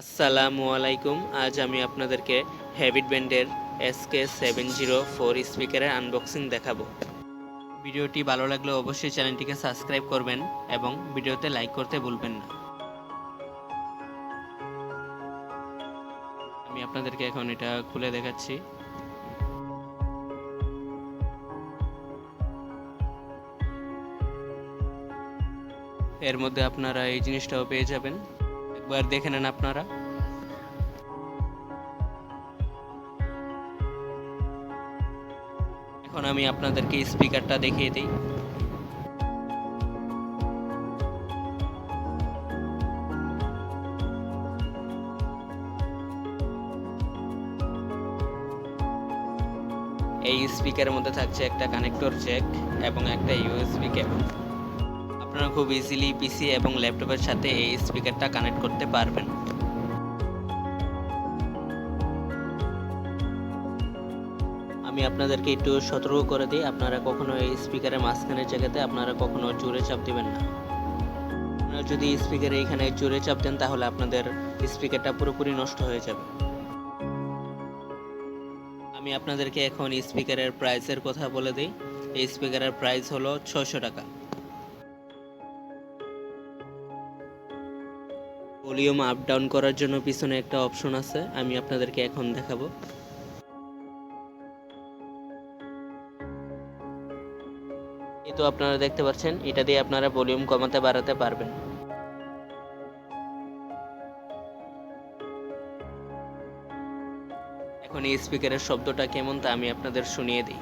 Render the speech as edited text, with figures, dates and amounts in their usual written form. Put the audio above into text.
আসসালামু আলাইকুম। আজ আমি আপনাদেরকে হ্যাবিট ব্যান্ডের SK704 স্পিকারের আনবক্সিং দেখাবো। ভিডিওটি ভালো লাগলে অবশ্যই চ্যানেলটিকে সাবস্ক্রাইব করবেন এবং ভিডিওতে লাইক করতে ভুলবেন না। আমি আপনাদেরকে এখন এটা খুলে দেখাচ্ছি। এর মধ্যে আপনারা এই জিনিসটাও পেয়ে যাবেন, একবার দেখে নেন আপনারা। এখন আমি আপনাদেরকে স্পিকারটা দেখিয়ে দিই। এই স্পিকারের মধ্যে থাকছে একটা কানেক্টর জ্যাক এবং একটা ইউএসবি কেবল। আপনারা খুব ইজিলি পিসি এবং ল্যাপটপের সাথে এই স্পিকারটা কানেক্ট করতে পারবেন। আমি আপনাদেরকে একটু সতর্ক করে দিই, আপনারা কখনো এই স্পিকারের মাঝখানের জায়গাতে আপনারা কখনো জোরে চাপ দিবেন না। আপনারা যদি স্পিকারে এখানে জোরে চাপ দেন তাহলে আপনাদের স্পিকারটা পুরোপুরি নষ্ট হয়ে যাবে। আমি আপনাদেরকে এখন স্পিকারের প্রাইসের কথা বলে দিই। এই স্পিকারের প্রাইস হলো 600 টাকা। ভলিউম আপ ডাউন করার জন্য পিছনে একটা অপশন আছে, আমি আপনাদেরকে এখন দেখাবো। এই তো আপনারা দেখতে পাচ্ছেন, এটা দিয়ে আপনারা ভলিউম কমাতে বাড়াতে পারবেন। এখন এই স্পিকারের শব্দটা কেমন তা আমি আপনাদের শুনিয়ে দিই।